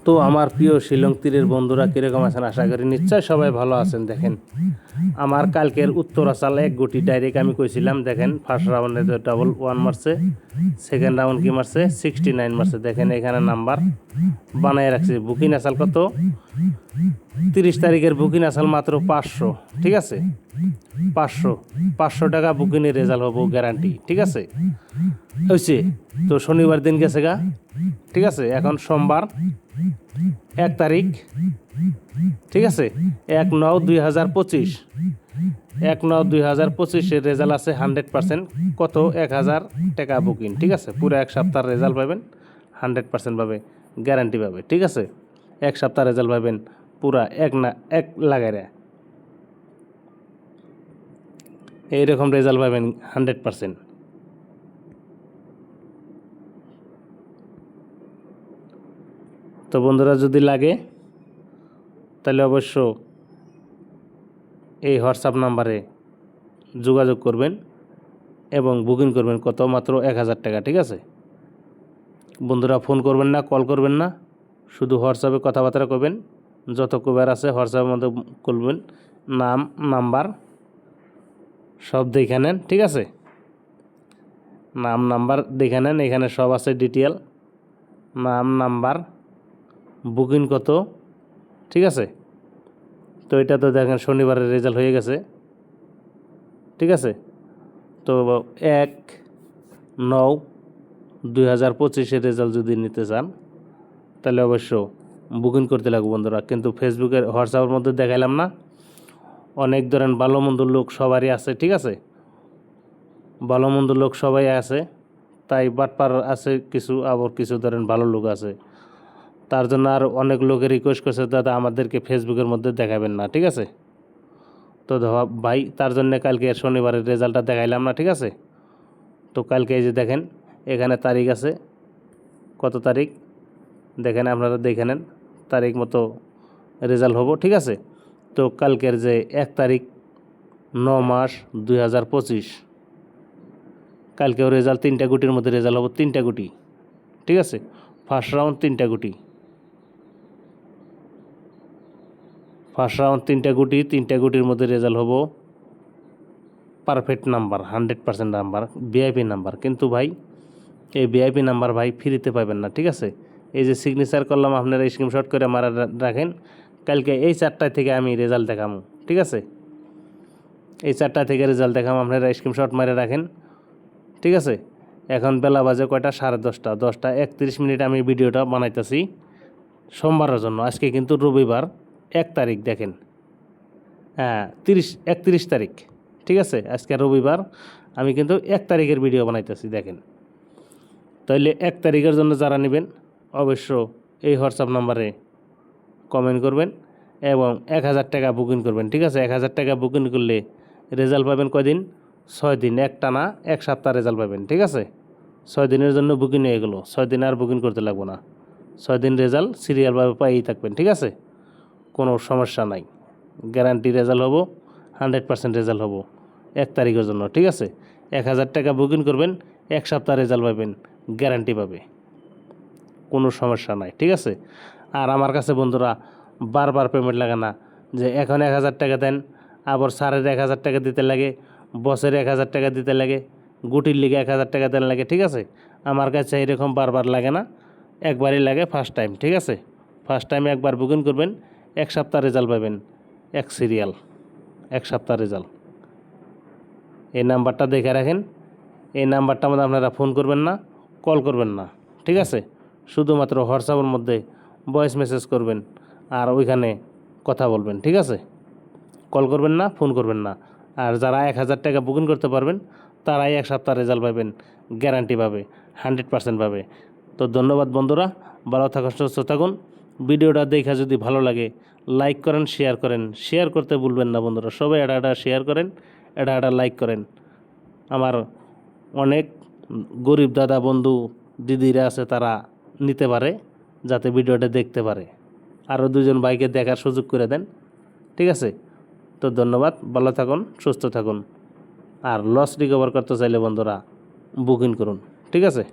তো আমার প্রিয় শিলং তীরের বন্ধুরা কীরকম আছেন? আশা করি নিশ্চয় সবাই ভালো আছেন। দেখেন আমার কালকের উত্তরাচাল এক গুটি ডাইরেক্ট আমি কইছিলাম। দেখেন ফার্স্ট রাউন্ডে ডাবল ওয়ান মারছে, সেকেন্ড রাউন্ড কি মারছে 69 মারছে। দেখেন এখানে নাম্বার বানায় রাখছে। বুকিং আসাল কত? 30 তারিখের বুকিং আসাল মাত্র 500। ঠিক আছে, 500 টাকা বুকিংয়ের রেজাল্ট হবো গ্যারান্টি। ঠিক আছে, হয়েছে তো শনিবার দিন গেছে গা। ঠিক আছে, এখন সোমবার 1 তারিখ। ঠিক আছে, 1/9/2025, 1/9/2025 রেজাল্ট আছে 100%। কত? 1000 টাকা বুকিং। ঠিক আছে, পুরো এক সপ্তাহ রেজাল্ট পাবেন 100% পাবে, গ্যারান্টি পাবে। ঠিক আছে, এক সপ্তাহ রেজাল্ট পাবেন পুরা এক লাগাইরা এইরকম রেজাল্ট পাবেন 100%। তো বন্ধুরা যদি লাগে তাহলে অবশ্য এই হোয়াটসঅ্যাপ নাম্বারে যোগাযোগ করবেন এবং বুকিং করবেন। কত? মাত্র 1000 টাকা। ঠিক আছে বন্ধুরা, ফোন করবেন না, কল করবেন না, শুধু হোয়াটসঅ্যাপে কথাবার্তা করবেন। যত কবার আছে হোয়াটসঅ্যাপের মধ্যে করবেন, নাম নাম্বার সব দেখে নেন। ঠিক আছে, নাম নাম্বার দেখে নেন, এখানে সব আছে ডিটেল, নাম নাম্বার, বুকিং কত। ঠিক আছে, তো এটা তো দেখেন শনিবারের রেজাল্ট হয়ে গেছে। ঠিক আছে, তো 1/9/2025 রেজাল্ট যদি নিতে চান তাহলে অবশ্য বুকিং করতে লাগবে বন্ধুরা। কিন্তু ফেসবুকের হোয়াটসঅ্যাপের মধ্যে দেখাইলাম না, অনেক ধরেন ভালো মন্দ লোক সবারই আছে। ঠিক আছে, ভালো মন্দ লোক সবাই আছে, তাই বাটপার আছে কিছু, আবার কিছু ধরেন ভালো লোক আছে। তার জন্য আর অনেক লোকের রিকোয়েস্ট করছে, দাদা আমাদেরকে ফেসবুকের মধ্যে দেখাবেন না। ঠিক আছে, তো ভাই তার জন্য কালকে শনিবারের রেজাল্টটা দেখাইলাম না। ঠিক আছে, তো কালকে এই যে দেখেন এখানে তারিখ আছে, কত তারিখ দেখেন, আপনারা দেখে নেন, তারিখ মতো রেজাল্ট হবো। ঠিক আছে, তো কালকের যে 1 তারিখ 9/মাস/2025, কালকেও রেজাল্ট 3টা গুটির মধ্যে রেজাল্ট হবো, 3টা গুটি। ঠিক আছে, ফার্স্ট রাউন্ড 3টা গুটি, ফার্স্ট রাউন্ড 3টা গুটি, 3টা গুটির মধ্যে রেজাল্ট হবো perfect number, 100% number, VIP number. কিন্তু ভাই এই ভিআইপি নাম্বার ভাই ফ্রিতে পাবেন না। ঠিক আছে, এই যে সিগনেচার করলাম, আপনারা স্ক্রিনশট করে মারা রাখেন। কালকে এই 4টায় থেকে আমি রেজাল্ট দেখাবো। ঠিক আছে, এই 4টায় থেকে রেজাল্ট দেখাবো, আপনারা স্ক্রিনশট মারে রাখেন। ঠিক আছে, এখন বেলা বাজে কয়টা? 10:30। 10:31 আমি ভিডিওটা বানাইতেছি সোমবারের জন্য। আজকে কিন্তু রবিবার 1 তারিখ। দেখেন হ্যাঁ, 31 তারিখ। ঠিক আছে, আজকে রবিবার, আমি কিন্তু 1 তারিখের ভিডিও বানাইতেছি। দেখেন, তাইলে 1 তারিখের জন্য যারা নেবেন অবশ্য এই হোয়াটসঅ্যাপ নাম্বারে কমেন্ট করবেন এবং 1000 টাকা বুকিং করবেন। ঠিক আছে, 1000 টাকা বুকিং করলে রেজাল্ট পাবেন কয়দিন? 6 দিন, একটানা এক সপ্তাহ রেজাল্ট পাবেন। ঠিক আছে, 6 দিনের জন্য বুকিং হয়ে গেলো, 6 দিন আর বুকিং করতে লাগবো না। 6 দিন রেজাল্ট সিরিয়ালভাবে পাইয়েই থাকবেন। ঠিক আছে, কোনো সমস্যা নাই, গ্যারান্টি রেজাল্ট হবো, 100% রেজাল্ট হবো 1 তারিখের জন্য। ঠিক আছে, 1000 টাকা বুকিং করবেন, এক সপ্তাহ রেজাল্ট পাবেন, গ্যারান্টি পাবে, কোনো সমস্যা নাই। ঠিক আছে, আর আমার কাছে বন্ধুরা বারবার পেমেন্ট লাগে না, যে এখন 1000 টাকা দেন, আবার স্যারের 1000 টাকা দিতে লাগে, বসের 1000 টাকা দিতে লাগে, গুটির লিগে 1000 টাকা দেন লাগে। ঠিক আছে, আমার কাছে এরকম বারবার লাগে না, একবারই লাগে ফার্স্ট টাইম। ঠিক আছে, ফার্স্ট টাইমে একবার বুকিং করবেন, এক সপ্তাহ রেজাল্ট পাবেন, এক সিরিয়াল, এক সপ্তাহ রেজাল্ট। এই নাম্বারটা দেখে রাখেন, এই নাম্বারটার মধ্যে আপনারা ফোন করবেন না, কল করবেন না। ঠিক আছে, শুধুমাত্র হোয়াটসঅ্যাপের মধ্যে ভয়েস মেসেজ করবেন আর ওইখানে কথা বলবেন। ঠিক আছে, কল করবেন না, ফোন করবেন না। আর যারা 1000 টাকা বুকিং করতে পারবেন তারাই এক সপ্তাহ রেজাল্ট পাবেন, গ্যারান্টি পাবে, 100% পাবে। তো ধন্যবাদ বন্ধুরা, ভালো থাকুন, সুস্থ থাকুন। ভিডিওটা দেখা যদি ভালো লাগে লাইক করেন, শেয়ার করেন, শেয়ার করতে ভুলবেন না বন্ধুরা। সবাই এটা শেয়ার করেন, এটা লাইক করেন। আমার অনেক গরিব দাদা বন্ধু দিদিরা আছে, তারা নিতে পারে, যাতে ভিডিওটা দেখতে পারে। আরও 2জন ভাইকে দেখার সুযোগ করে দেন। ঠিক আছে, তো ধন্যবাদ, ভালো থাকুন, সুস্থ থাকুন। আর লস রিকভার করতে চাইলে বন্ধুরা বুকিং করুন। ঠিক আছে।